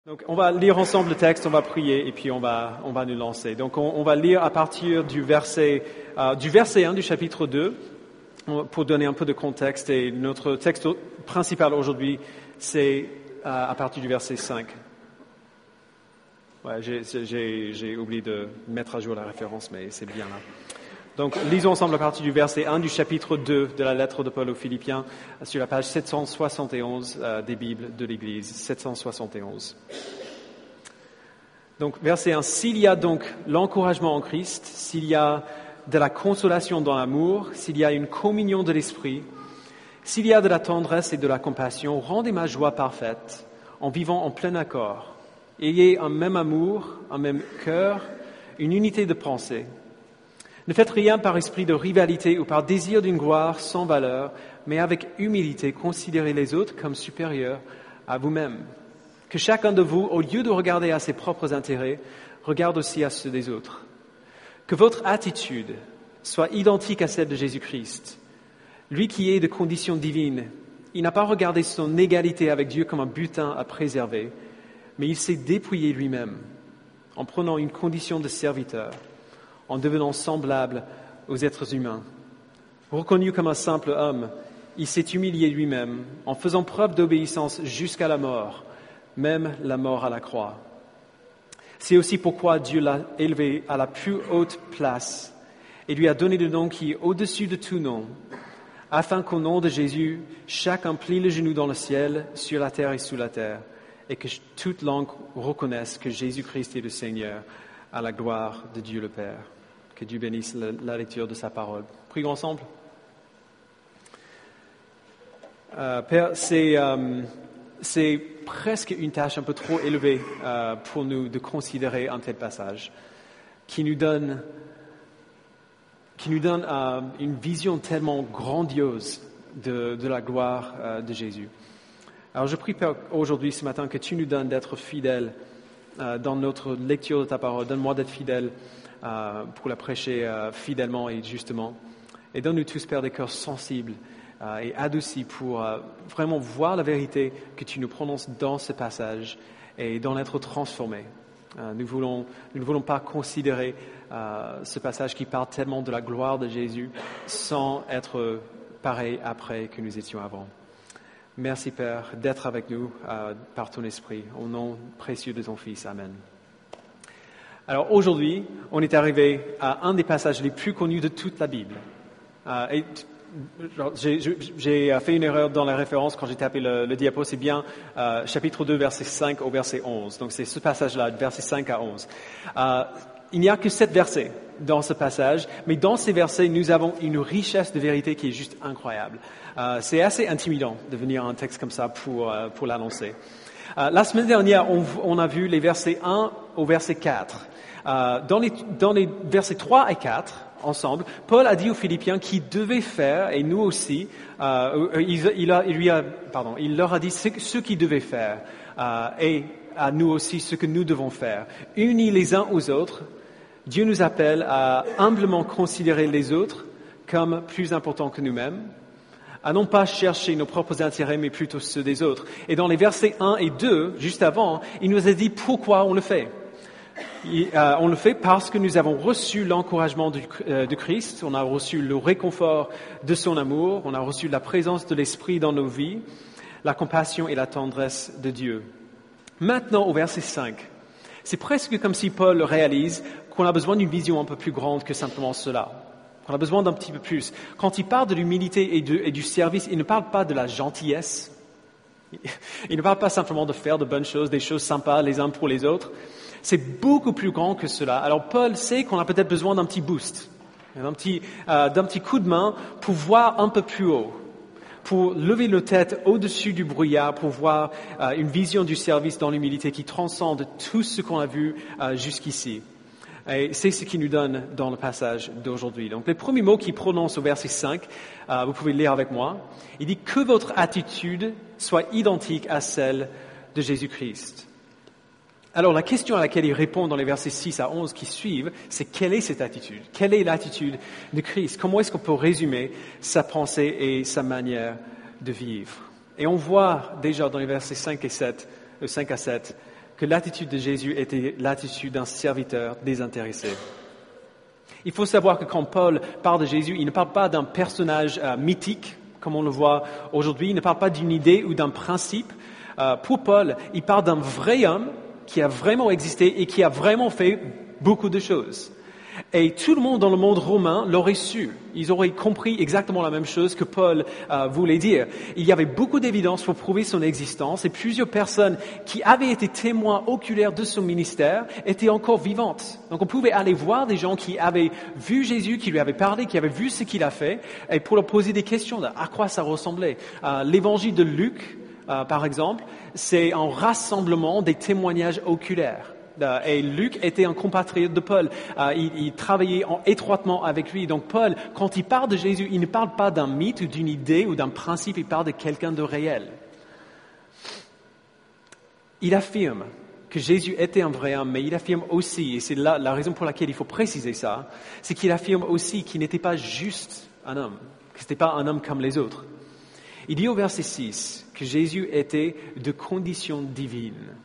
Donc, on va lire ensemble le texte, on va prier et puis on va nous lancer. Donc, on va lire à partir du verset 1 du chapitre 2 pour donner un peu de contexte. Et notre texte principal aujourd'hui, c'est à partir du verset 5. Ouais, j'ai oublié de mettre à jour la référence, mais c'est bien là. Donc, lisons ensemble à partir du verset 1 du chapitre 2 de la lettre de Paul aux Philippiens sur la page 771 des Bibles de l'Église, 771. Donc, verset 1. S'il y a donc l'encouragement en Christ, s'il y a de la consolation dans l'amour, s'il y a une communion de l'esprit, s'il y a de la tendresse et de la compassion, rendez ma joie parfaite en vivant en plein accord. Ayez un même amour, un même cœur, une unité de pensée. Ne faites rien par esprit de rivalité ou par désir d'une gloire sans valeur, mais avec humilité, considérez les autres comme supérieurs à vous-même. Que chacun de vous, au lieu de regarder à ses propres intérêts, regarde aussi à ceux des autres. Que votre attitude soit identique à celle de Jésus-Christ. Lui qui est de condition divine, il n'a pas regardé son égalité avec Dieu comme un butin à préserver, mais il s'est dépouillé lui-même en prenant une condition de serviteur, en devenant semblable aux êtres humains. Reconnu comme un simple homme, il s'est humilié lui-même en faisant preuve d'obéissance jusqu'à la mort, même la mort à la croix. C'est aussi pourquoi Dieu l'a élevé à la plus haute place et lui a donné le nom qui est au-dessus de tout nom, afin qu'au nom de Jésus, chacun plie le genou dans le ciel, sur la terre et sous la terre, et que toute langue reconnaisse que Jésus-Christ est le Seigneur, à la gloire de Dieu le Père. Que Dieu bénisse la lecture de sa parole. Prions ensemble. Père, c'est presque une tâche un peu trop élevée pour nous de considérer un tel passage qui nous donne une vision tellement grandiose de la gloire de Jésus. Alors je prie, Père, aujourd'hui, ce matin, que tu nous donnes d'être fidèles dans notre lecture de ta parole. Donne-moi d'être fidèle pour la prêcher fidèlement et justement. Et donne-nous tous, Père, des cœurs sensibles et adoucis pour vraiment voir la vérité que tu nous prononces dans ce passage et d'en être transformés. Nous ne voulons pas considérer ce passage qui parle tellement de la gloire de Jésus sans être pareil après que nous étions avant. Merci, Père, d'être avec nous par ton esprit. Au nom précieux de ton Fils. Amen. Alors aujourd'hui, on est arrivé à un des passages les plus connus de toute la Bible. J'ai fait une erreur dans la référence quand j'ai tapé le diapo. C'est bien chapitre 2, verset 5 au verset 11. Donc c'est ce passage-là, verset 5 à 11. Il n'y a que 7 versets dans ce passage, mais dans ces versets, nous avons une richesse de vérité qui est juste incroyable. C'est assez intimidant de venir à un texte comme ça pour l'annoncer. La semaine dernière, on a vu les versets 1 au verset 4. Dans les versets 3 et 4, ensemble, Paul a dit aux Philippiens qu'ils devaient faire, et nous aussi, il leur a dit ce qu'ils devaient faire, et à nous aussi ce que nous devons faire. Unis les uns aux autres, Dieu nous appelle à humblement considérer les autres comme plus importants que nous-mêmes, à non pas chercher nos propres intérêts, mais plutôt ceux des autres. Et dans les versets 1 et 2, juste avant, il nous a dit pourquoi on le fait. On le fait parce que nous avons reçu l'encouragement de Christ, on a reçu le réconfort de son amour, on a reçu la présence de l'Esprit dans nos vies, la compassion et la tendresse de Dieu. Maintenant, au verset 5, c'est presque comme si Paul réalise qu'on a besoin d'une vision un peu plus grande que simplement cela. On a besoin d'un petit peu plus. Quand il parle de l'humilité et du service, il ne parle pas de la gentillesse. Il ne parle pas simplement de faire de bonnes choses, des choses sympas les uns pour les autres. C'est beaucoup plus grand que cela. Alors Paul sait qu'on a peut-être besoin d'un petit boost, d'un petit coup de main pour voir un peu plus haut, pour lever nos têtes au-dessus du brouillard, pour voir une vision du service dans l'humilité qui transcende tout ce qu'on a vu jusqu'ici. Et c'est ce qu'il nous donne dans le passage d'aujourd'hui. Donc les premiers mots qu'il prononce au verset 5, vous pouvez le lire avec moi. Il dit que votre attitude soit identique à celle de Jésus-Christ. Alors la question à laquelle il répond dans les versets 6 à 11 qui suivent, c'est quelle est cette attitude? Quelle est l'attitude de Christ? Comment est-ce qu'on peut résumer sa pensée et sa manière de vivre? Et on voit déjà dans les versets 5 à 7 que l'attitude de Jésus était l'attitude d'un serviteur désintéressé. Il faut savoir que quand Paul parle de Jésus, il ne parle pas d'un personnage mythique, comme on le voit aujourd'hui, il ne parle pas d'une idée ou d'un principe. Pour Paul, il parle d'un vrai homme qui a vraiment existé et qui a vraiment fait beaucoup de choses. Et tout le monde dans le monde romain l'aurait su. Ils auraient compris exactement la même chose que Paul voulait dire. Il y avait beaucoup d'évidence pour prouver son existence et plusieurs personnes qui avaient été témoins oculaires de son ministère étaient encore vivantes. Donc on pouvait aller voir des gens qui avaient vu Jésus, qui lui avaient parlé, qui avaient vu ce qu'il a fait et pour leur poser des questions de à quoi ça ressemblait. L'évangile de Luc, par exemple, c'est un rassemblement des témoignages oculaires. Et Luc était un compatriote de Paul. Il travaillait étroitement avec lui. Donc Paul, quand il parle de Jésus, il ne parle pas d'un mythe ou d'une idée ou d'un principe, il parle de quelqu'un de réel. Il affirme que Jésus était un vrai homme, mais il affirme aussi, et c'est là la raison pour laquelle il faut préciser ça, c'est qu'il affirme aussi qu'il n'était pas juste un homme, que ce n'était pas un homme comme les autres. Il dit au verset 6 que Jésus était de condition divine.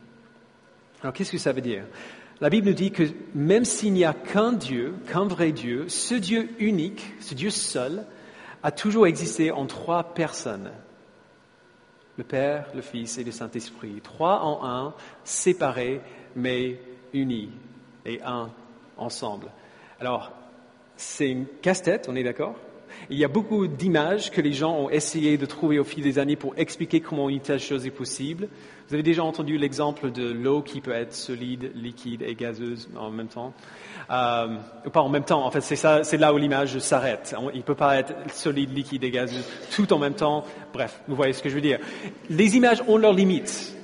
Alors, qu'est-ce que ça veut dire? La Bible nous dit que même s'il n'y a qu'un Dieu, qu'un vrai Dieu, ce Dieu unique, ce Dieu seul, a toujours existé en trois personnes. Le Père, le Fils et le Saint-Esprit. Trois en un, séparés mais unis et un ensemble. Alors, c'est une casse-tête, on est d'accord? Il y a beaucoup d'images que les gens ont essayé de trouver au fil des années pour expliquer comment une telle chose est possible. Vous avez déjà entendu l'exemple de l'eau qui peut être solide, liquide et gazeuse en même temps. Pas en même temps, en fait, c'est là où l'image s'arrête. Il ne peut pas être solide, liquide et gazeux tout en même temps. Bref, vous voyez ce que je veux dire. Les images ont leurs limites.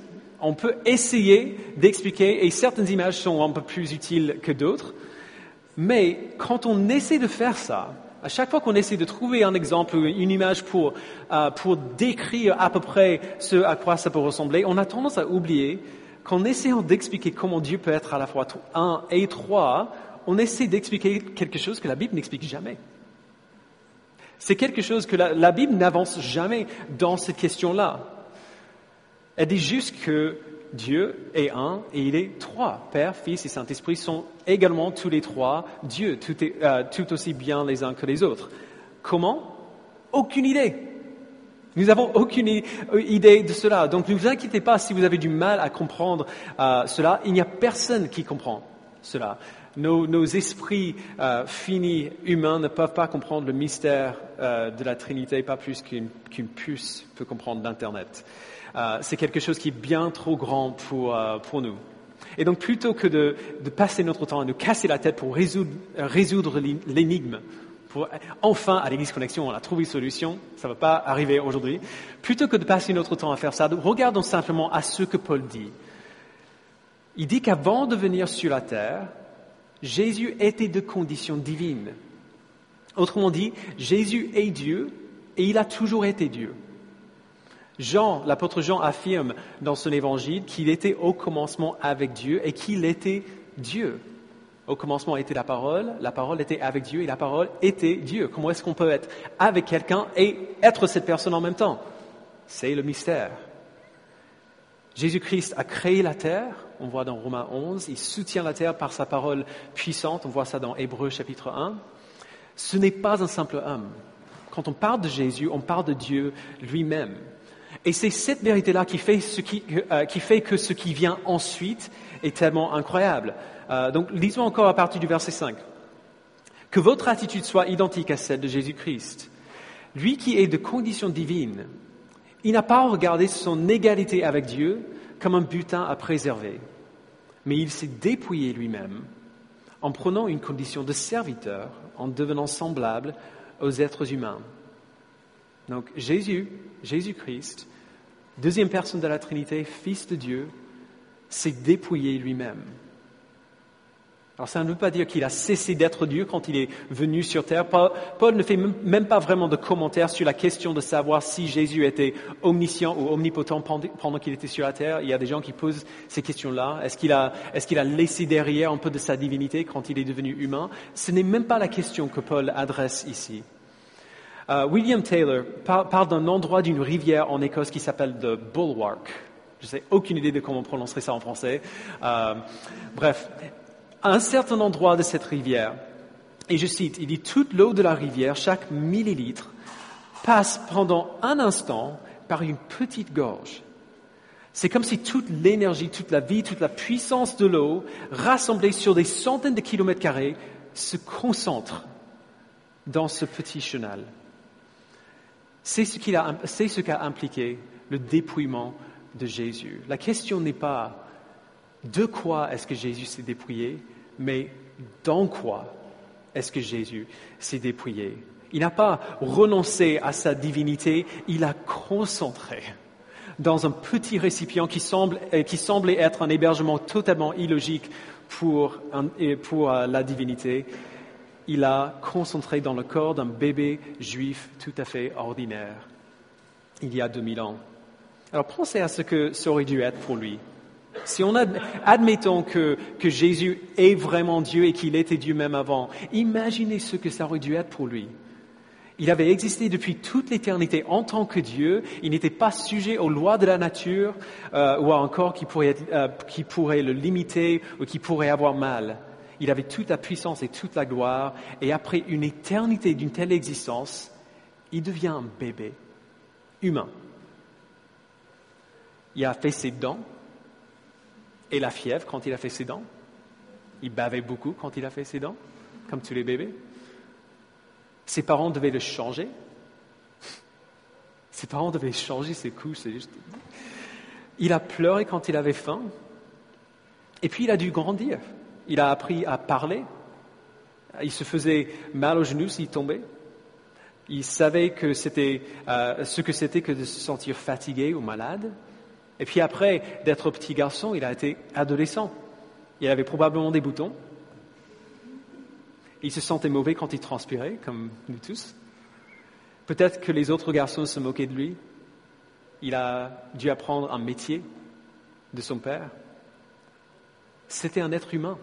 On peut essayer d'expliquer, et certaines images sont un peu plus utiles que d'autres. Mais quand on essaie de faire ça, à chaque fois qu'on essaie de trouver un exemple ou une image pour décrire à peu près ce à quoi ça peut ressembler, on a tendance à oublier qu'en essayant d'expliquer comment Dieu peut être à la fois un et trois, on essaie d'expliquer quelque chose que la Bible n'explique jamais. C'est quelque chose que la Bible n'avance jamais dans cette question-là. Elle dit juste que Dieu est un et il est trois. Père, Fils et Saint-Esprit sont également tous les trois Dieu, tout aussi bien les uns que les autres. Comment? Aucune idée. Nous n'avons aucune idée de cela. Donc ne vous inquiétez pas si vous avez du mal à comprendre cela. Il n'y a personne qui comprend cela. Nos esprits finis humains ne peuvent pas comprendre le mystère de la Trinité, pas plus qu'une puce peut comprendre l'Internet. C'est quelque chose qui est bien trop grand pour nous. Et donc, plutôt que de passer notre temps à nous casser la tête pour résoudre l'énigme, enfin, à l'Église Connexion, on a trouvé une solution, ça ne va pas arriver aujourd'hui, plutôt que de passer notre temps à faire ça, regardons simplement à ce que Paul dit. Il dit qu'avant de venir sur la terre, Jésus était de condition divine. Autrement dit, Jésus est Dieu et il a toujours été Dieu. L'apôtre Jean affirme dans son évangile qu'il était au commencement avec Dieu et qu'il était Dieu. Au commencement était la parole était avec Dieu et la parole était Dieu. Comment est-ce qu'on peut être avec quelqu'un et être cette personne en même temps? C'est le mystère. Jésus-Christ a créé la terre, on voit dans Romains 11, il soutient la terre par sa parole puissante, on voit ça dans Hébreux chapitre 1. Ce n'est pas un simple homme. Quand on parle de Jésus, on parle de Dieu lui-même. Et c'est cette vérité-là qui fait que ce qui vient ensuite est tellement incroyable. Donc, lisons encore à partir du verset 5. Que votre attitude soit identique à celle de Jésus-Christ. Lui qui est de condition divine, il n'a pas regardé son égalité avec Dieu comme un butin à préserver, mais il s'est dépouillé lui-même en prenant une condition de serviteur, en devenant semblable aux êtres humains. Donc Jésus-Christ, deuxième personne de la Trinité, Fils de Dieu, s'est dépouillé lui-même. Alors ça ne veut pas dire qu'il a cessé d'être Dieu quand il est venu sur terre. Paul ne fait même pas vraiment de commentaires sur la question de savoir si Jésus était omniscient ou omnipotent pendant qu'il était sur la terre. Il y a des gens qui posent ces questions-là. Est-ce qu'il a laissé derrière un peu de sa divinité quand il est devenu humain? Ce n'est même pas la question que Paul adresse ici. William Taylor parle d'un endroit d'une rivière en Écosse qui s'appelle The Bulwark. Je n'ai aucune idée de comment on prononcerait ça en français. Bref, à un certain endroit de cette rivière, et je cite, il dit « Toute l'eau de la rivière, chaque millilitre, passe pendant un instant par une petite gorge. » C'est comme si toute l'énergie, toute la vie, toute la puissance de l'eau, rassemblée sur des centaines de kilomètres carrés, se concentre dans ce petit chenal. C'est ce qu'a impliqué le dépouillement de Jésus. La question n'est pas de quoi est-ce que Jésus s'est dépouillé, mais dans quoi est-ce que Jésus s'est dépouillé. Il n'a pas renoncé à sa divinité, il a concentré dans un petit récipient qui semblait être un hébergement totalement illogique pour la divinité. Il a concentré dans le corps d'un bébé juif tout à fait ordinaire, il y a 2000 ans. Alors pensez à ce que ça aurait dû être pour lui. Si on admettons que Jésus est vraiment Dieu et qu'il était Dieu même avant, imaginez ce que ça aurait dû être pour lui. Il avait existé depuis toute l'éternité en tant que Dieu, il n'était pas sujet aux lois de la nature ou encore qui pourrait le limiter ou qui pourrait avoir mal. Il avait toute la puissance et toute la gloire, et après une éternité d'une telle existence, il devient un bébé humain. Il a fait ses dents et la fièvre quand il a fait ses dents. Il bavait beaucoup quand il a fait ses dents, comme tous les bébés. Ses parents devaient le changer. Ses parents devaient changer ses couches. C'est juste... Il a pleuré quand il avait faim. Et puis il a dû grandir. Il a appris à parler. Il se faisait mal aux genoux s'il tombait. Il savait que c'était ce que c'était que de se sentir fatigué ou malade. Et puis après, d'être petit garçon, il a été adolescent. Il avait probablement des boutons. Il se sentait mauvais quand il transpirait, comme nous tous. Peut-être que les autres garçons se moquaient de lui. Il a dû apprendre un métier de son père. C'était un être humain.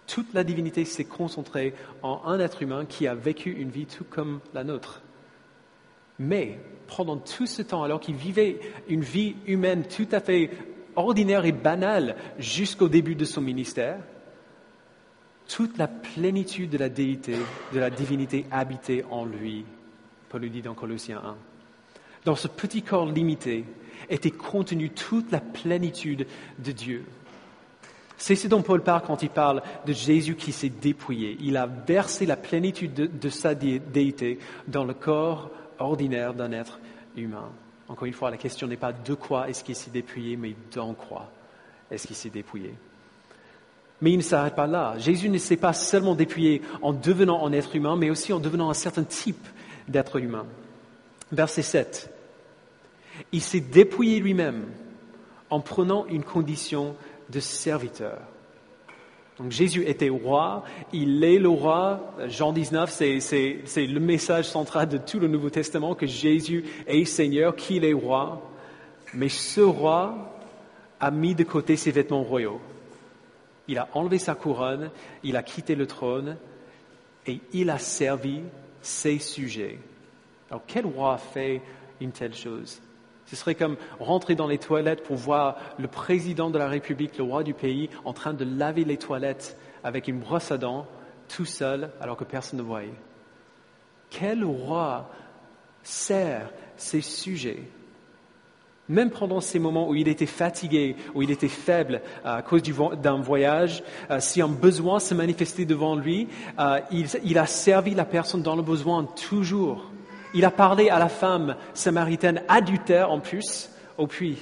Toute la divinité s'est concentrée en un être humain qui a vécu une vie tout comme la nôtre. Mais pendant tout ce temps, alors qu'il vivait une vie humaine tout à fait ordinaire et banale jusqu'au début de son ministère, toute la plénitude de la déité, de la divinité habitait en lui. Paul le dit dans Colossiens 1. Dans ce petit corps limité était contenue toute la plénitude de Dieu. C'est ce dont Paul parle quand il parle de Jésus qui s'est dépouillé. Il a versé la plénitude de sa déité dans le corps ordinaire d'un être humain. Encore une fois, la question n'est pas de quoi est-ce qu'il s'est dépouillé, mais dans quoi est-ce qu'il s'est dépouillé. Mais il ne s'arrête pas là. Jésus ne s'est pas seulement dépouillé en devenant un être humain, mais aussi en devenant un certain type d'être humain. Verset 7. Il s'est dépouillé lui-même en prenant une condition de serviteur. Donc Jésus était roi, il est le roi. Jean 19, c'est le message central de tout le Nouveau Testament, que Jésus est Seigneur, qu'il est roi. Mais ce roi a mis de côté ses vêtements royaux. Il a enlevé sa couronne, il a quitté le trône et il a servi ses sujets. Alors quel roi fait une telle chose? Ce serait comme rentrer dans les toilettes pour voir le président de la République, le roi du pays, en train de laver les toilettes avec une brosse à dents, tout seul, alors que personne ne voyait. Quel roi sert ses sujets? Même pendant ces moments où il était fatigué, où il était faible à cause d'un voyage, si un besoin se manifestait devant lui, il a servi la personne dans le besoin toujours. Il a parlé à la femme samaritaine adultère en plus au puits,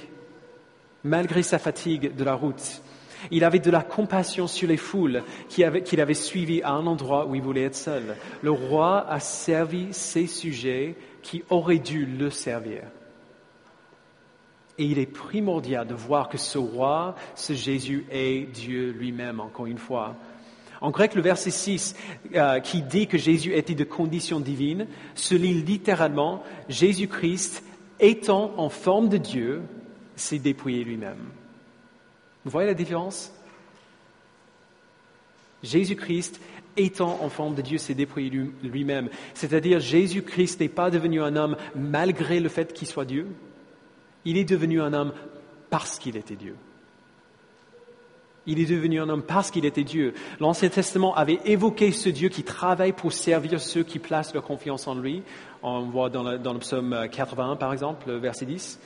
malgré sa fatigue de la route. Il avait de la compassion sur les foules qu'il avait suivies à un endroit où il voulait être seul. Le roi a servi ses sujets qui auraient dû le servir. Et il est primordial de voir que ce roi, ce Jésus, est Dieu lui-même, encore une fois. En grec, le verset 6, qui dit que Jésus était de condition divine, se lit littéralement « Jésus-Christ, étant en forme de Dieu, s'est dépouillé lui-même ». Vous voyez la différence? Jésus-Christ, étant en forme de Dieu, s'est dépouillé lui-même. C'est-à-dire, Jésus-Christ n'est pas devenu un homme malgré le fait qu'il soit Dieu. Il est devenu un homme parce qu'il était Dieu. Il est devenu un homme parce qu'il était Dieu. L'Ancien Testament avait évoqué ce Dieu qui travaille pour servir ceux qui placent leur confiance en lui. On voit dans le psaume 81, par exemple, verset 10.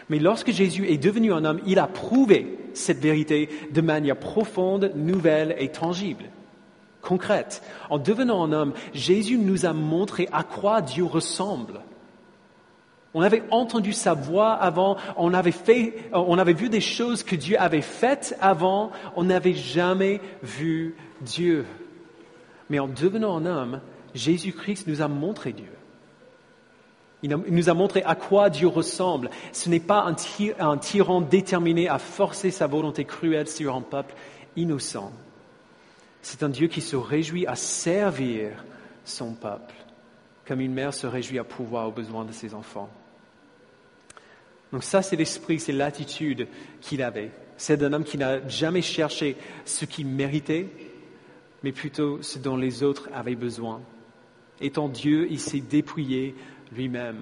Mais lorsque Jésus est devenu un homme, il a prouvé cette vérité de manière profonde, nouvelle et tangible, concrète. En devenant un homme, Jésus nous a montré à quoi Dieu ressemble. On avait entendu sa voix avant, on avait vu des choses que Dieu avait faites avant, on n'avait jamais vu Dieu. Mais en devenant un homme, Jésus-Christ nous a montré Dieu. Il nous a montré à quoi Dieu ressemble. Ce n'est pas un tyran déterminé à forcer sa volonté cruelle sur un peuple innocent. C'est un Dieu qui se réjouit à servir son peuple, comme une mère se réjouit à pourvoir aux besoins de ses enfants. Donc ça, c'est l'esprit, c'est l'attitude qu'il avait. C'est d'un homme qui n'a jamais cherché ce qu'il méritait, mais plutôt ce dont les autres avaient besoin. Étant Dieu, il s'est dépouillé lui-même.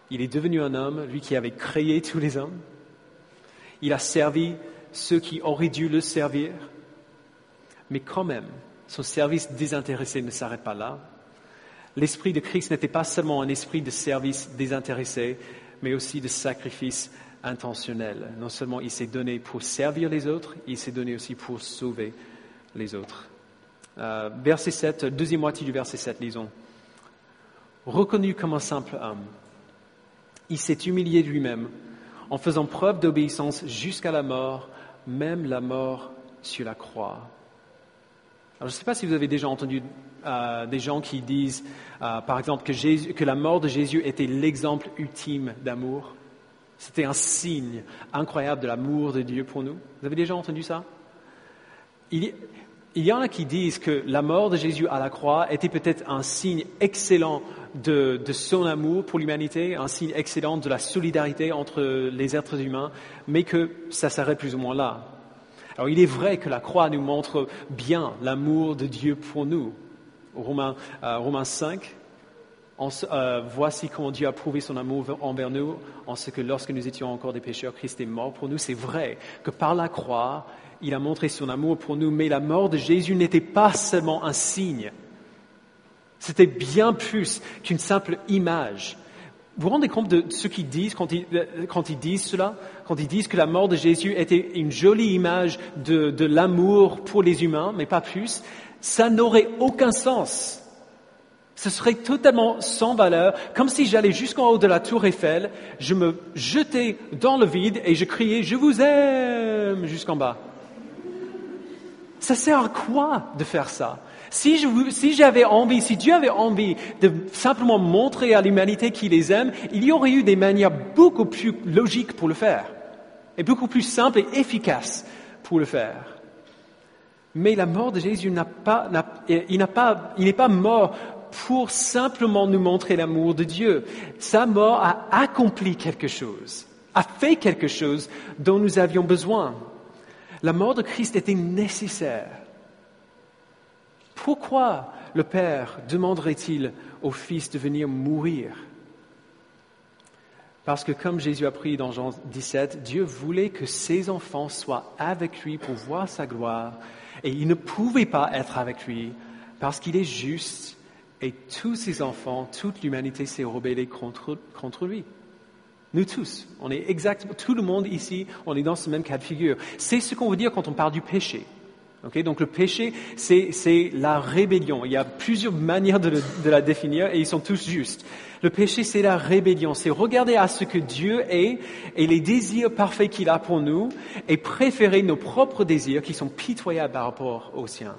Il est devenu un homme, lui qui avait créé tous les hommes. Il a servi ceux qui auraient dû le servir. Mais quand même, son service désintéressé ne s'arrête pas là. L'esprit de Christ n'était pas seulement un esprit de service désintéressé, mais aussi de sacrifice intentionnel. Non seulement il s'est donné pour servir les autres, il s'est donné aussi pour sauver les autres. Verset 7, deuxième moitié du verset 7, lisons. Reconnu comme un simple homme, il s'est humilié lui-même en faisant preuve d'obéissance jusqu'à la mort, même la mort sur la croix. Alors, je ne sais pas si vous avez déjà entendu des gens qui disent, par exemple, que la mort de Jésus était l'exemple ultime d'amour. C'était un signe incroyable de l'amour de Dieu pour nous. Vous avez déjà entendu ça? Il y en a qui disent que la mort de Jésus à la croix était peut-être un signe excellent de son amour pour l'humanité, un signe excellent de la solidarité entre les êtres humains, mais que ça s'arrête plus ou moins là. Alors, il est vrai que la croix nous montre bien l'amour de Dieu pour nous. Romains 5, voici comment Dieu a prouvé son amour envers nous, en ce que lorsque nous étions encore des pécheurs, Christ est mort pour nous. C'est vrai que par la croix, il a montré son amour pour nous, mais la mort de Jésus n'était pas seulement un signe. C'était bien plus qu'une simple image. Vous vous rendez compte de ce qu'ils disent quand ils disent cela? Quand ils disent que la mort de Jésus était une jolie image de l'amour pour les humains, mais pas plus, ça n'aurait aucun sens. Ce serait totalement sans valeur, comme si j'allais jusqu'en haut de la tour Eiffel, je me jetais dans le vide et je criais « Je vous aime » jusqu'en bas. Ça sert à quoi de faire ça? Si Dieu avait envie de simplement montrer à l'humanité qu'il les aime, il y aurait eu des manières beaucoup plus logiques pour le faire, et beaucoup plus simples et efficaces pour le faire. Mais la mort de Jésus il n'est pas mort pour simplement nous montrer l'amour de Dieu. Sa mort a accompli quelque chose, a fait quelque chose dont nous avions besoin. La mort de Christ était nécessaire. Pourquoi le Père demanderait-il au Fils de venir mourir? Parce que comme Jésus a pris dans Jean 17, Dieu voulait que ses enfants soient avec lui pour voir sa gloire, et ils ne pouvaient pas être avec lui parce qu'il est juste, et tous ses enfants, toute l'humanité s'est rebellée contre lui. Nous tous, tout le monde ici, on est dans ce même cas de figure. C'est ce qu'on veut dire quand on parle du péché. Okay, donc le péché, c'est la rébellion. Il y a plusieurs manières de la définir et ils sont tous justes. Le péché, c'est la rébellion. C'est regarder à ce que Dieu est et les désirs parfaits qu'il a pour nous et préférer nos propres désirs qui sont pitoyables par rapport aux siens.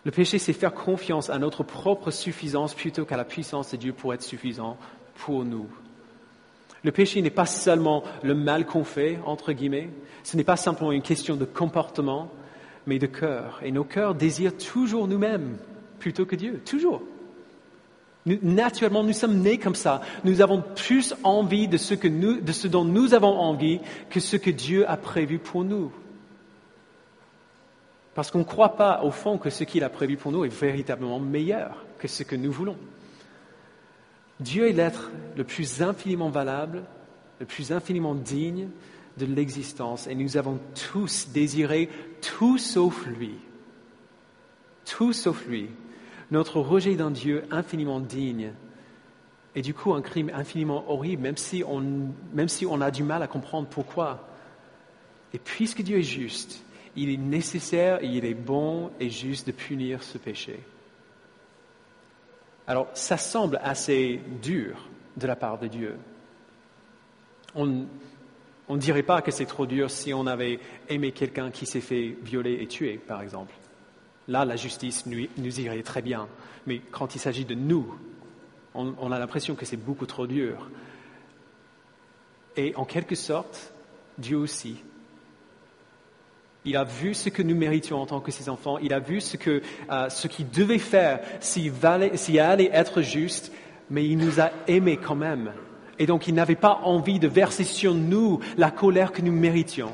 Le péché, c'est faire confiance à notre propre suffisance plutôt qu'à la puissance de Dieu pour être suffisant pour nous. Le péché n'est pas seulement le mal qu'on fait, entre guillemets. Ce n'est pas simplement une question de comportement, mais de cœur. Et nos cœurs désirent toujours nous-mêmes plutôt que Dieu. Toujours. Naturellement, nous sommes nés comme ça. Nous avons plus envie de ce dont nous avons envie que ce que Dieu a prévu pour nous. Parce qu'on ne croit pas, au fond, que ce qu'il a prévu pour nous est véritablement meilleur que ce que nous voulons. Dieu est l'être le plus infiniment valable, le plus infiniment digne de l'existence, et nous avons tous désiré tout sauf lui. Tout sauf lui. Notre rejet d'un Dieu infiniment digne est du coup un crime infiniment horrible, même si on a du mal à comprendre pourquoi. Et puisque Dieu est juste, il est nécessaire et il est bon et juste de punir ce péché. Alors, ça semble assez dur de la part de Dieu. On ne dirait pas que c'est trop dur si on avait aimé quelqu'un qui s'est fait violer et tuer, par exemple. Là, la justice nous irait très bien. Mais quand il s'agit de nous, on a l'impression que c'est beaucoup trop dur. Et en quelque sorte, Dieu aussi. Il a vu ce que nous méritions en tant que ses enfants. Il a vu ce qu'il devait faire s'il allait être juste, mais il nous a aimés quand même. Et donc, il n'avait pas envie de verser sur nous la colère que nous méritions.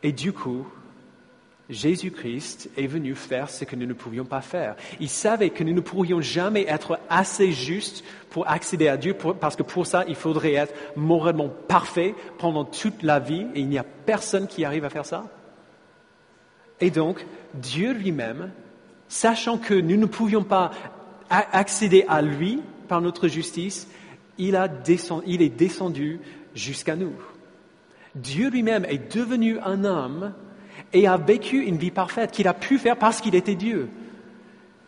Et du coup, Jésus-Christ est venu faire ce que nous ne pouvions pas faire. Il savait que nous ne pourrions jamais être assez justes pour accéder à Dieu, parce que pour ça, il faudrait être moralement parfait pendant toute la vie, et il n'y a personne qui arrive à faire ça. Et donc, Dieu lui-même, sachant que nous ne pouvions pas accéder à lui par notre justice, il est descendu jusqu'à nous. Dieu lui-même est devenu un homme et a vécu une vie parfaite qu'il a pu faire parce qu'il était Dieu.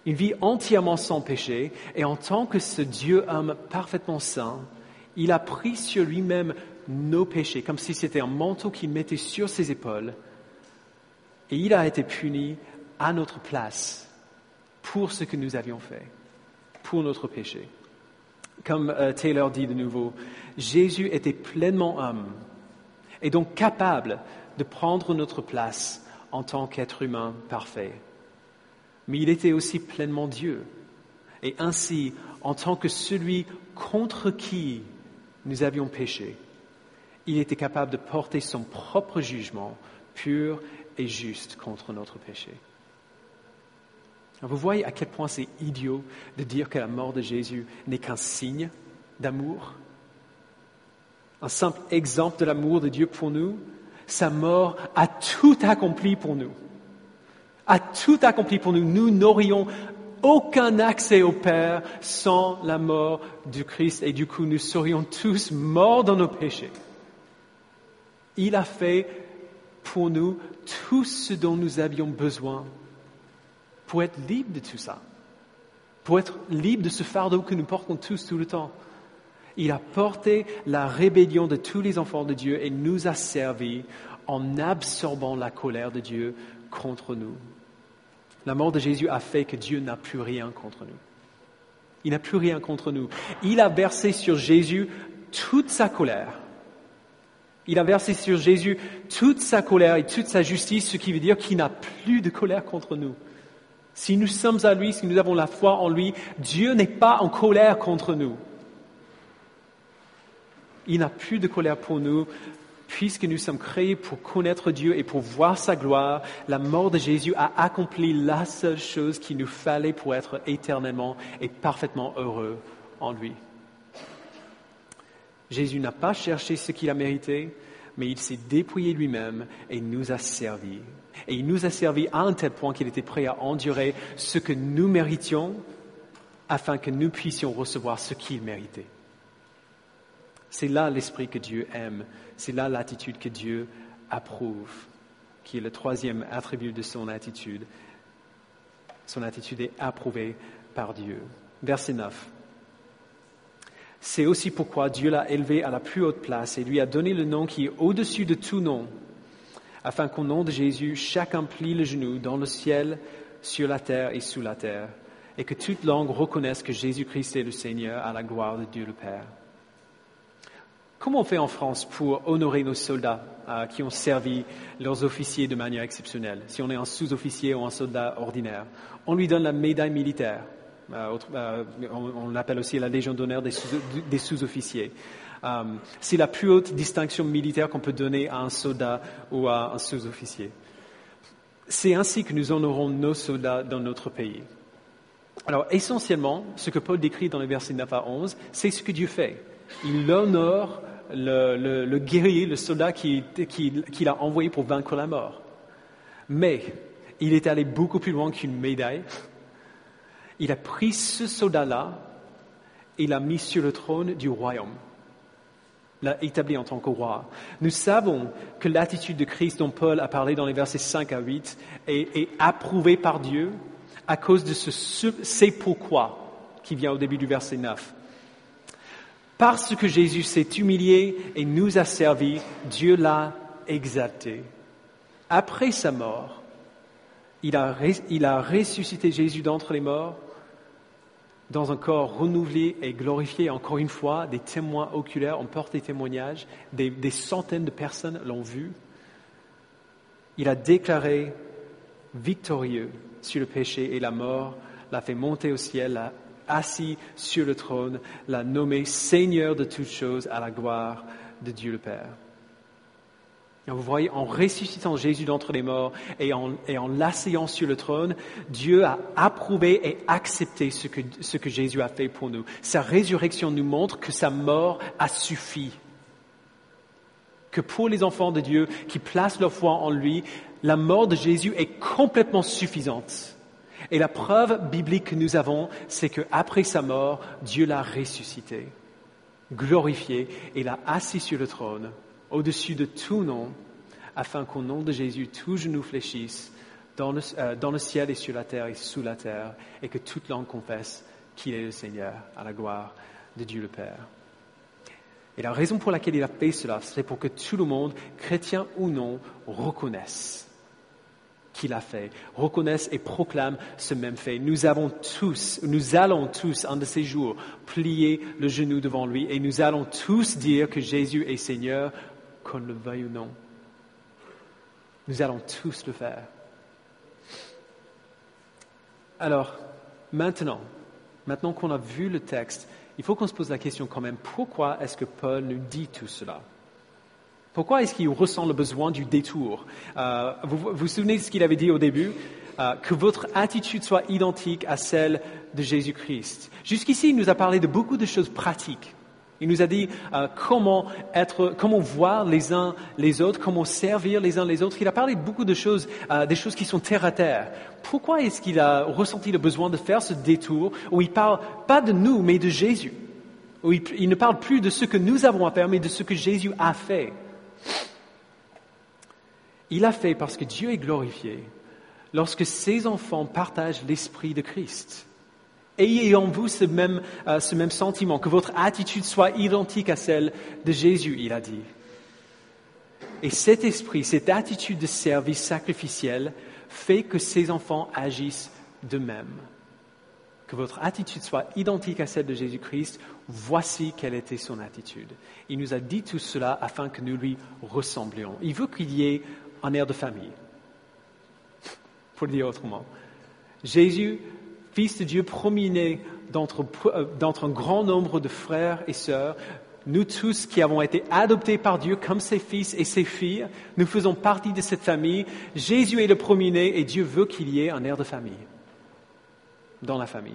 Une vie entièrement sans péché, et en tant que ce Dieu-homme parfaitement saint, il a pris sur lui-même nos péchés, comme si c'était un manteau qu'il mettait sur ses épaules. Et il a été puni à notre place pour ce que nous avions fait, pour notre péché. Comme Taylor dit de nouveau, Jésus était pleinement homme et donc capable de prendre notre place en tant qu'être humain parfait. Mais il était aussi pleinement Dieu. Et ainsi, en tant que celui contre qui nous avions péché, il était capable de porter son propre jugement pur et juste contre notre péché. Vous voyez à quel point c'est idiot de dire que la mort de Jésus n'est qu'un signe d'amour. Un simple exemple de l'amour de Dieu pour nous, sa mort a tout accompli pour nous. A tout accompli pour nous. Nous n'aurions aucun accès au Père sans la mort du Christ, et du coup nous serions tous morts dans nos péchés. Il a fait pour nous tout ce dont nous avions besoin pour être libres de tout ça, pour être libres de ce fardeau que nous portons tous tout le temps. Il a porté la rébellion de tous les enfants de Dieu et nous a servis en absorbant la colère de Dieu contre nous. La mort de Jésus a fait que Dieu n'a plus rien contre nous. Il n'a plus rien contre nous. Il a versé sur Jésus toute sa colère. Il a versé sur Jésus toute sa colère et toute sa justice, ce qui veut dire qu'il n'a plus de colère contre nous. Si nous sommes à lui, si nous avons la foi en lui, Dieu n'est pas en colère contre nous. Il n'a plus de colère pour nous, puisque nous sommes créés pour connaître Dieu et pour voir sa gloire. La mort de Jésus a accompli la seule chose qu'il nous fallait pour être éternellement et parfaitement heureux en lui. Jésus n'a pas cherché ce qu'il a mérité, mais il s'est dépouillé lui-même et nous a servi. Et il nous a servi à un tel point qu'il était prêt à endurer ce que nous méritions afin que nous puissions recevoir ce qu'il méritait. C'est là l'esprit que Dieu aime, c'est là l'attitude que Dieu approuve, qui est le troisième attribut de son attitude. Son attitude est approuvée par Dieu. Verset 9. C'est aussi pourquoi Dieu l'a élevé à la plus haute place et lui a donné le nom qui est au-dessus de tout nom, afin qu'au nom de Jésus, chacun plie le genou dans le ciel, sur la terre et sous la terre, et que toute langue reconnaisse que Jésus-Christ est le Seigneur à la gloire de Dieu le Père. Comment on fait en France pour honorer nos soldats qui ont servi leurs officiers de manière exceptionnelle? Si on est un sous-officier ou un soldat ordinaire, on lui donne la médaille militaire. On l'appelle aussi la Légion d'honneur des sous-officiers. C'est la plus haute distinction militaire qu'on peut donner à un soldat ou à un sous-officier. C'est ainsi que nous honorons nos soldats dans notre pays. Alors, essentiellement, ce que Paul décrit dans les versets 9 à 11, c'est ce que Dieu fait. Il honore le guerrier, le soldat qu'il a envoyé pour vaincre la mort. Mais il est allé beaucoup plus loin qu'une médaille. Il a pris ce soldat-là et l'a mis sur le trône du royaume, l'a établi en tant que roi. Nous savons que l'attitude de Christ dont Paul a parlé dans les versets 5 à 8 est approuvée par Dieu à cause de ce « c'est pourquoi » qui vient au début du verset 9. Parce que Jésus s'est humilié et nous a servi, Dieu l'a exalté. Après sa mort, il a ressuscité Jésus d'entre les morts dans un corps renouvelé et glorifié. Encore une fois, des témoins oculaires ont porté témoignage, des centaines de personnes l'ont vu. Il a déclaré victorieux sur le péché et la mort, l'a fait monter au ciel, l'a assis sur le trône, l'a nommé Seigneur de toutes choses à la gloire de Dieu le Père. Et vous voyez, en ressuscitant Jésus d'entre les morts et en l'asseyant sur le trône, Dieu a approuvé et accepté ce que Jésus a fait pour nous. Sa résurrection nous montre que sa mort a suffi. Que pour les enfants de Dieu qui placent leur foi en lui, la mort de Jésus est complètement suffisante. Et la preuve biblique que nous avons, c'est qu'après sa mort, Dieu l'a ressuscité, glorifié et l'a assis sur le trône, au-dessus de tout nom, afin qu'au nom de Jésus, tout genou fléchisse dans le ciel et sur la terre et sous la terre, et que toute langue confesse qu'il est le Seigneur, à la gloire de Dieu le Père. Et la raison pour laquelle il a fait cela, c'est pour que tout le monde, chrétien ou non, reconnaisse qu'il a fait, reconnaisse et proclame ce même fait. Nous allons tous, un de ces jours, plier le genou devant lui et nous allons tous dire que Jésus est Seigneur, qu'on le veuille ou non. Nous allons tous le faire. Alors, maintenant qu'on a vu le texte, il faut qu'on se pose la question quand même, pourquoi est-ce que Paul nous dit tout cela ? Pourquoi est-ce qu'il ressent le besoin du détour ? Vous vous souvenez de ce qu'il avait dit au début ? Que votre attitude soit identique à celle de Jésus-Christ. Jusqu'ici, il nous a parlé de beaucoup de choses pratiques. Il nous a dit comment voir les uns les autres, comment servir les uns les autres. Il a parlé de beaucoup de choses, des choses qui sont terre à terre. Pourquoi est-ce qu'il a ressenti le besoin de faire ce détour où il parle pas de nous, mais de Jésus ? Où il ne parle plus de ce que nous avons à faire, mais de ce que Jésus a fait. Il a fait parce que Dieu est glorifié lorsque ses enfants partagent l'esprit de Christ. Ayez en vous ce même sentiment, que votre attitude soit identique à celle de Jésus, il a dit. Et cet esprit, cette attitude de service sacrificiel fait que ses enfants agissent de même. Que votre attitude soit identique à celle de Jésus-Christ, voici quelle était son attitude. Il nous a dit tout cela afin que nous lui ressemblions. Il veut qu'il y ait un air de famille, pour le dire autrement. Jésus, Fils de Dieu, premier-né d'entre un grand nombre de frères et sœurs, nous tous qui avons été adoptés par Dieu comme ses fils et ses filles, nous faisons partie de cette famille. Jésus est le premier-né et Dieu veut qu'il y ait un air de famille dans la famille.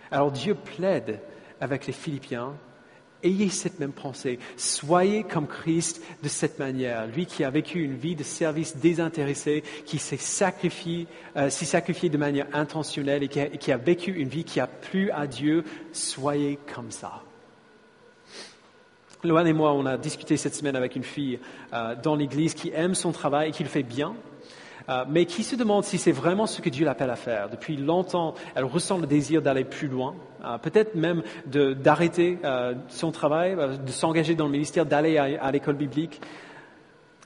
Alors Dieu plaide avec les Philippiens, ayez cette même pensée, soyez comme Christ de cette manière. Lui qui a vécu une vie de service désintéressé, qui s'est sacrifié de manière intentionnelle et qui a vécu une vie qui a plu à Dieu, soyez comme ça. Loan et moi, on a discuté cette semaine avec une fille dans l'église qui aime son travail et qui le fait bien, mais qui se demande si c'est vraiment ce que Dieu l'appelle à faire. Depuis longtemps, elle ressent le désir d'aller plus loin, peut-être même d'arrêter son travail, de s'engager dans le ministère, d'aller à l'école biblique.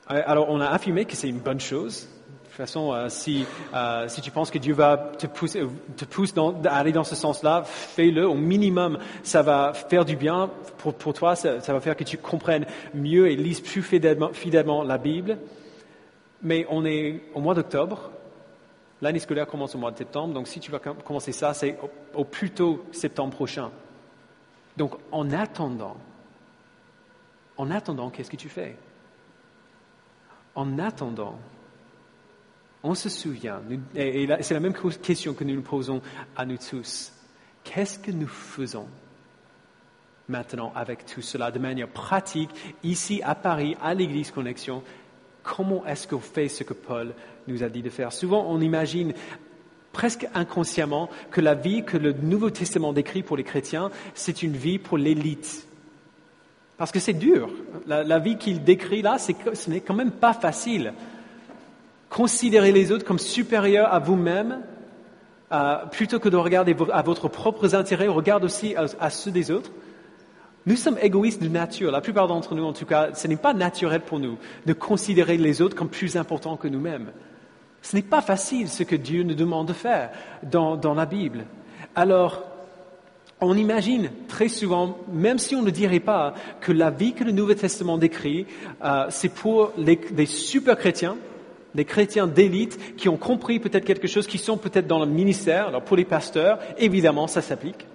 Alors, on a affirmé que c'est une bonne chose. De toute façon, si tu penses que Dieu va te pousse à aller dans ce sens-là, fais-le. Au minimum, ça va faire du bien pour toi. Ça va faire que tu comprennes mieux et lises plus fidèlement la Bible. Mais on est au mois d'octobre, l'année scolaire commence au mois de septembre, donc si tu vas commencer ça, c'est au plus tôt septembre prochain. Donc en attendant, qu'est-ce que tu fais ? En attendant, On se souvient, et là, c'est la même question que nous nous posons à nous tous. Qu'est-ce que nous faisons maintenant avec tout cela de manière pratique, ici à Paris, à l'Église Connexion? Comment est-ce qu'on fait ce que Paul nous a dit de faire? Souvent, on imagine presque inconsciemment que la vie que le Nouveau Testament décrit pour les chrétiens, c'est une vie pour l'élite. Parce que c'est dur. La vie qu'il décrit là, ce n'est quand même pas facile. Considérez les autres comme supérieurs à vous-même, plutôt que de regarder à votre propres intérêts, regarde aussi à ceux des autres. Nous sommes égoïstes de nature. La plupart d'entre nous, en tout cas, ce n'est pas naturel pour nous de considérer les autres comme plus importants que nous-mêmes. Ce n'est pas facile ce que Dieu nous demande de faire dans la Bible. Alors, on imagine très souvent, même si on ne dirait pas, que la vie que le Nouveau Testament décrit, c'est pour des super chrétiens, des chrétiens d'élite qui ont compris peut-être quelque chose, qui sont peut-être dans le ministère. Alors pour les pasteurs, évidemment, ça s'applique.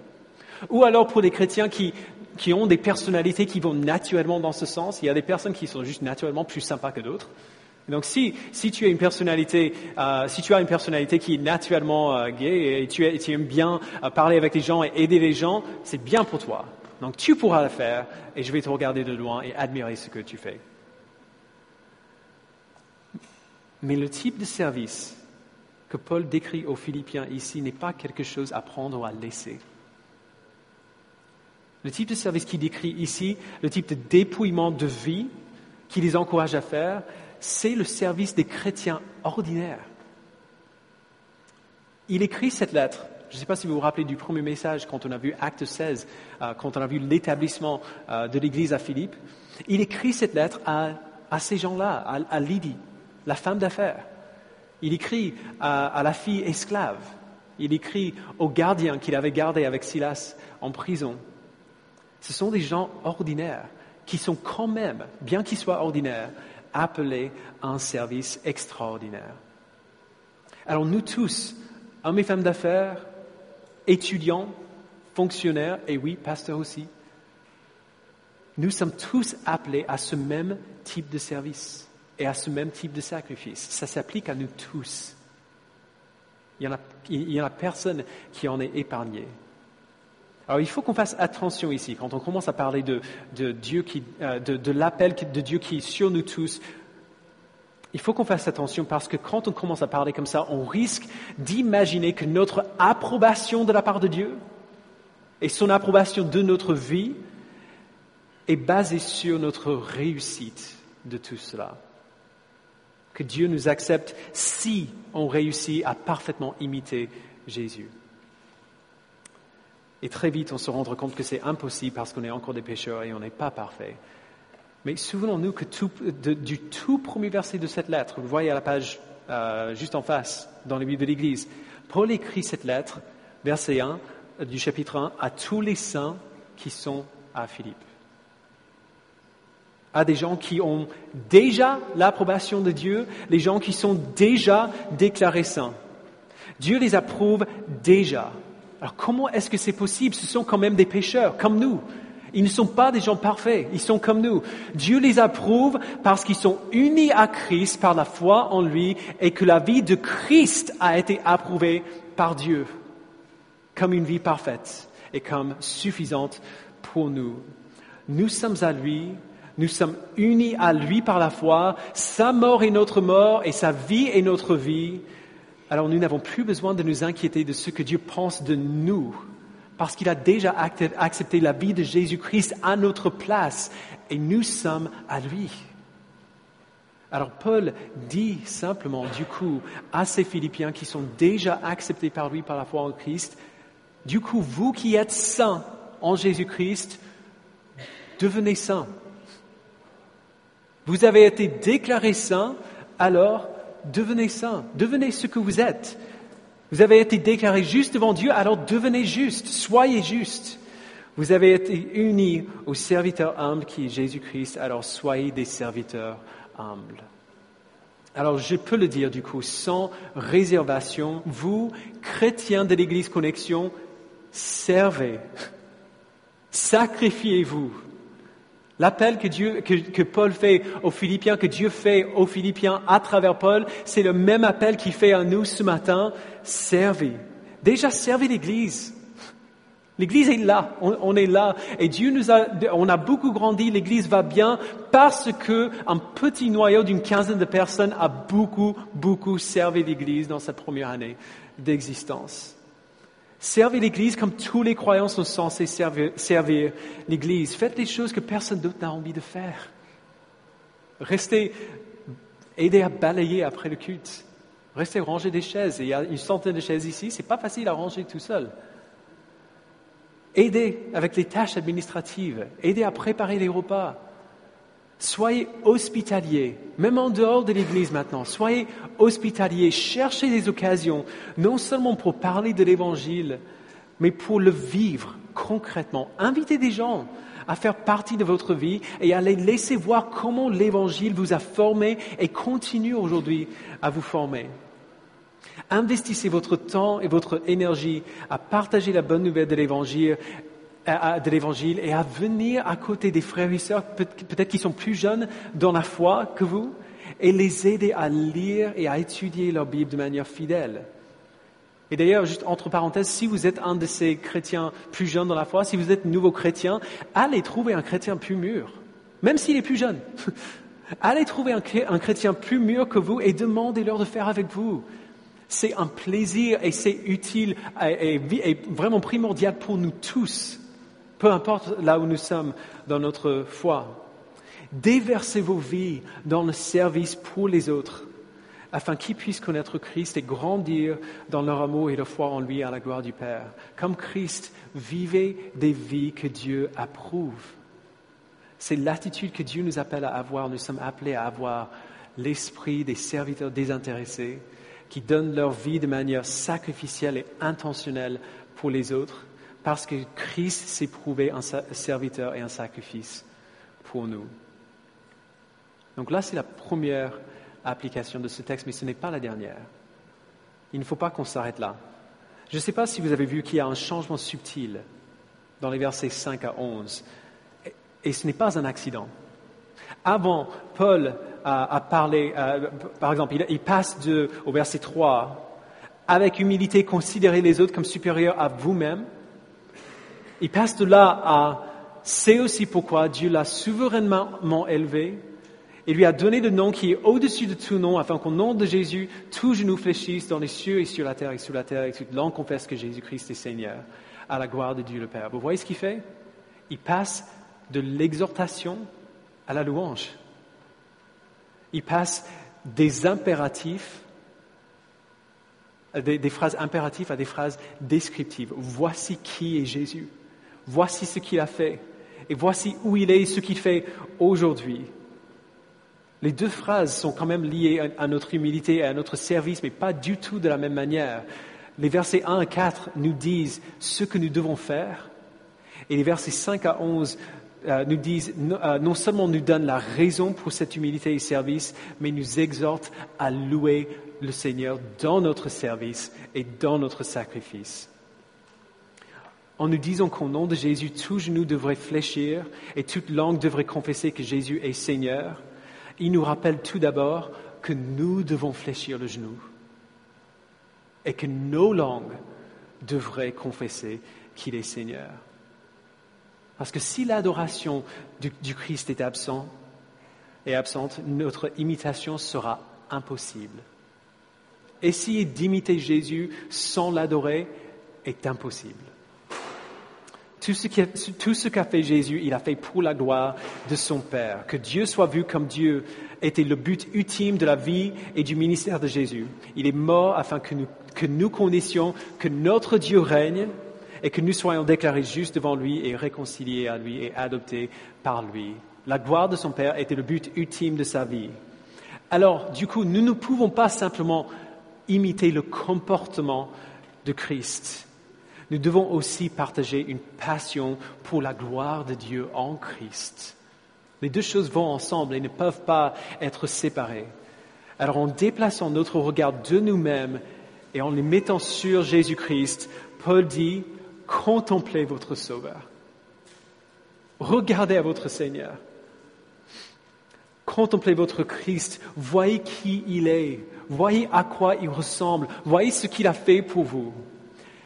Ou alors pour les chrétiens qui ont des personnalités qui vont naturellement dans ce sens. Il y a des personnes qui sont juste naturellement plus sympas que d'autres. Donc si tu as une personnalité qui est naturellement gay et tu aimes bien parler avec les gens et aider les gens, c'est bien pour toi. Donc tu pourras le faire et je vais te regarder de loin et admirer ce que tu fais. Mais le type de service que Paul décrit aux Philippiens ici n'est pas quelque chose à prendre ou à laisser. Le type de service qu'il décrit ici, le type de dépouillement de vie qu'il les encourage à faire, c'est le service des chrétiens ordinaires. Il écrit cette lettre. Je ne sais pas si vous vous rappelez du premier message quand on a vu Acte 16, quand on a vu l'établissement de l'Église à Philippe. Il écrit cette lettre à ces gens-là, à Lydie, la femme d'affaires. Il écrit à la fille esclave. Il écrit au gardien qu'il avait gardé avec Silas en prison. Ce sont des gens ordinaires qui sont quand même, bien qu'ils soient ordinaires, appelés à un service extraordinaire. Alors nous tous, hommes et femmes d'affaires, étudiants, fonctionnaires, et oui, pasteurs aussi, nous sommes tous appelés à ce même type de service et à ce même type de sacrifice. Ça s'applique à nous tous. Il y en a personne qui en est épargné. Alors il faut qu'on fasse attention ici, quand on commence à parler de Dieu de l'appel de Dieu qui est sur nous tous. Il faut qu'on fasse attention parce que quand on commence à parler comme ça, on risque d'imaginer que notre approbation de la part de Dieu et son approbation de notre vie est basée sur notre réussite de tout cela. Que Dieu nous accepte si on réussit à parfaitement imiter Jésus. Et très vite, on se rendre compte que c'est impossible parce qu'on est encore des pécheurs et on n'est pas parfait. Mais souvenons-nous que du tout premier verset de cette lettre, vous le voyez à la page juste en face, dans le livre de l'Église, Paul écrit cette lettre, verset 1 du chapitre 1, à tous les saints qui sont à Philippe. À des gens qui ont déjà l'approbation de Dieu, les gens qui sont déjà déclarés saints. Dieu les approuve déjà. Alors comment est-ce que c'est possible? Ce sont quand même des pécheurs, comme nous. Ils ne sont pas des gens parfaits, ils sont comme nous. Dieu les approuve parce qu'ils sont unis à Christ par la foi en lui et que la vie de Christ a été approuvée par Dieu comme une vie parfaite et comme suffisante pour nous. Nous sommes à lui, nous sommes unis à lui par la foi, sa mort est notre mort et sa vie est notre vie. Alors nous n'avons plus besoin de nous inquiéter de ce que Dieu pense de nous, parce qu'il a déjà accepté la vie de Jésus-Christ à notre place, et nous sommes à lui. Alors Paul dit simplement, du coup, à ces Philippiens qui sont déjà acceptés par lui par la foi en Christ, du coup, vous qui êtes saints en Jésus-Christ, devenez saints. Vous avez été déclarés saints, alors devenez saints, devenez ce que vous êtes. Vous avez été déclarés justes devant Dieu, alors devenez justes, soyez justes. Vous avez été unis au serviteur humble qui est Jésus-Christ, alors soyez des serviteurs humbles. Alors je peux le dire du coup, sans réservation, vous, chrétiens de l'Église Connexion, servez, sacrifiez-vous L'appel que Paul fait aux Philippiens, que Dieu fait aux Philippiens à travers Paul, c'est le même appel qu'il fait à nous ce matin. Servez. Déjà, servez l'Église. L'Église est là, on est là. Et on a beaucoup grandi, l'Église va bien parce que un petit noyau d'une quinzaine de personnes a beaucoup servi l'Église dans cette première année d'existence. Servez l'Église comme tous les croyants sont censés servir l'Église. Faites les choses que personne d'autre n'a envie de faire. Aidez à balayer après le culte. Restez ranger des chaises. Il y a une centaine de chaises ici, c'est pas facile à ranger tout seul. Aidez avec les tâches administratives. Aidez à préparer les repas. Soyez hospitaliers, même en dehors de l'Église maintenant. Soyez hospitaliers. Cherchez des occasions, non seulement pour parler de l'Évangile, mais pour le vivre concrètement. Invitez des gens à faire partie de votre vie et à les laisser voir comment l'Évangile vous a formé et continue aujourd'hui à vous former. Investissez votre temps et votre énergie à partager la bonne nouvelle de l'Évangile et à venir à côté des frères et sœurs, peut-être qui sont plus jeunes dans la foi que vous, et les aider à lire et à étudier leur Bible de manière fidèle. Et d'ailleurs, juste entre parenthèses, si vous êtes un de ces chrétiens plus jeunes dans la foi, si vous êtes nouveau chrétien, allez trouver un chrétien plus mûr, même s'il est plus jeune. Allez trouver un chrétien plus mûr que vous et demandez-leur de faire avec vous. C'est un plaisir et c'est utile et vraiment primordial pour nous tous, peu importe là où nous sommes dans notre foi. Déversez vos vies dans le service pour les autres, afin qu'ils puissent connaître Christ et grandir dans leur amour et leur foi en lui à la gloire du Père. Comme Christ, vivez des vies que Dieu approuve. C'est l'attitude que Dieu nous appelle à avoir. Nous sommes appelés à avoir l'esprit des serviteurs désintéressés, qui donnent leur vie de manière sacrificielle et intentionnelle pour les autres, parce que Christ s'est prouvé un serviteur et un sacrifice pour nous. Donc là, c'est la première application de ce texte, mais ce n'est pas la dernière. Il ne faut pas qu'on s'arrête là. Je ne sais pas si vous avez vu qu'il y a un changement subtil dans les versets 5 à 11, et ce n'est pas un accident. Avant, Paul a parlé, par exemple, il passe au verset 3, « Avec humilité, considérez les autres comme supérieurs à vous-même ». Il passe de là à « C'est aussi pourquoi Dieu l'a souverainement élevé et lui a donné le nom qui est au-dessus de tout nom, afin qu'au nom de Jésus, tout genou fléchisse dans les cieux et sur la terre et sous la terre, et toute langue confesse que Jésus-Christ est Seigneur, à la gloire de Dieu le Père ». Vous voyez ce qu'il fait? Il passe de l'exhortation à la louange. Il passe des impératifs, des phrases impératives à des phrases descriptives. Voici qui est Jésus. Voici ce qu'il a fait. Et voici où il est et ce qu'il fait aujourd'hui. Les deux phrases sont quand même liées à notre humilité et à notre service, mais pas du tout de la même manière. Les versets 1 à 4 nous disent ce que nous devons faire, et les versets 5 à 11 nous disent, non seulement nous donnent la raison pour cette humilité et service, mais nous exhortent à louer le Seigneur dans notre service et dans notre sacrifice. En nous disant qu'au nom de Jésus, tout genou devrait fléchir et toute langue devrait confesser que Jésus est Seigneur, il nous rappelle tout d'abord que nous devons fléchir le genou et que nos langues devraient confesser qu'il est Seigneur. Parce que si l'adoration du Christ est absente, notre imitation sera impossible. Essayer d'imiter Jésus sans l'adorer est impossible. Tout ce qu'a fait Jésus, il a fait pour la gloire de son Père. Que Dieu soit vu comme Dieu était le but ultime de la vie et du ministère de Jésus. Il est mort afin que nous connaissions que notre Dieu règne et que nous soyons déclarés justes devant lui et réconciliés à lui et adoptés par lui. La gloire de son Père était le but ultime de sa vie. Alors, du coup, nous ne pouvons pas simplement imiter le comportement de Christ. Nous devons aussi partager une passion pour la gloire de Dieu en Christ. Les deux choses vont ensemble et ne peuvent pas être séparées. Alors, en déplaçant notre regard de nous-mêmes et en les mettant sur Jésus-Christ, Paul dit « Contemplez votre Sauveur ». Regardez à votre Seigneur. Contemplez votre Christ. Voyez qui il est. Voyez à quoi il ressemble. Voyez ce qu'il a fait pour vous.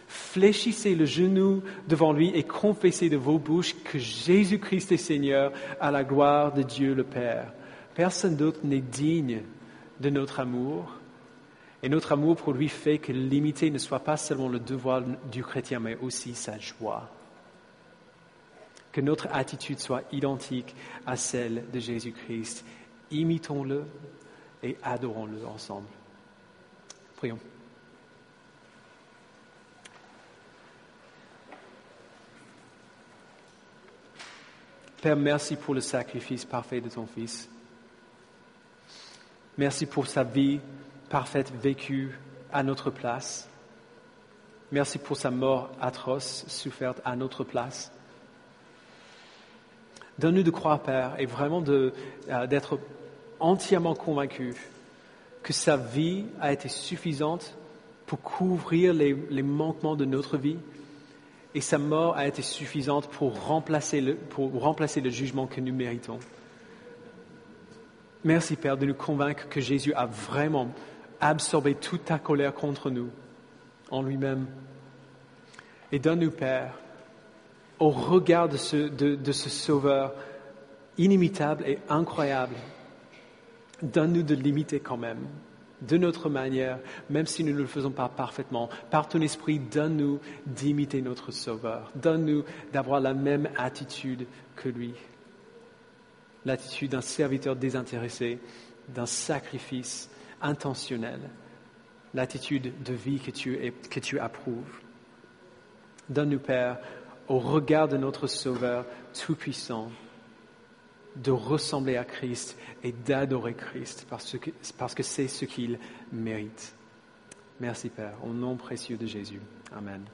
Fléchissez le genou devant lui et confessez de vos bouches que Jésus-Christ est Seigneur à la gloire de Dieu le Père. Personne d'autre n'est digne de notre amour. Et notre amour pour lui fait que l'imiter ne soit pas seulement le devoir du chrétien, mais aussi sa joie. Que notre attitude soit identique à celle de Jésus-Christ. Imitons-le et adorons-le ensemble. Prions. Père, merci pour le sacrifice parfait de ton Fils. Merci pour sa vie parfaite vécue à notre place. Merci pour sa mort atroce, soufferte à notre place. Donne-nous de croire, Père, et vraiment d'être entièrement convaincus que sa vie a été suffisante pour couvrir les manquements de notre vie et sa mort a été suffisante pour remplacer le jugement que nous méritons. Merci, Père, de nous convaincre que Jésus a vraiment absorbé toute ta colère contre nous en lui-même. Et donne-nous, Père, au regard de ce Sauveur inimitable et incroyable, donne-nous de l'imiter quand même, de notre manière, même si nous ne le faisons pas parfaitement. Par ton Esprit, donne-nous d'imiter notre Sauveur. Donne-nous d'avoir la même attitude que lui. L'attitude d'un serviteur désintéressé, d'un sacrifice intentionnel. L'attitude de vie que tu approuves. Donne-nous, Père, au regard de notre Sauveur Tout-Puissant, de ressembler à Christ et d'adorer Christ parce que c'est ce qu'il mérite. Merci, Père, au nom précieux de Jésus. Amen.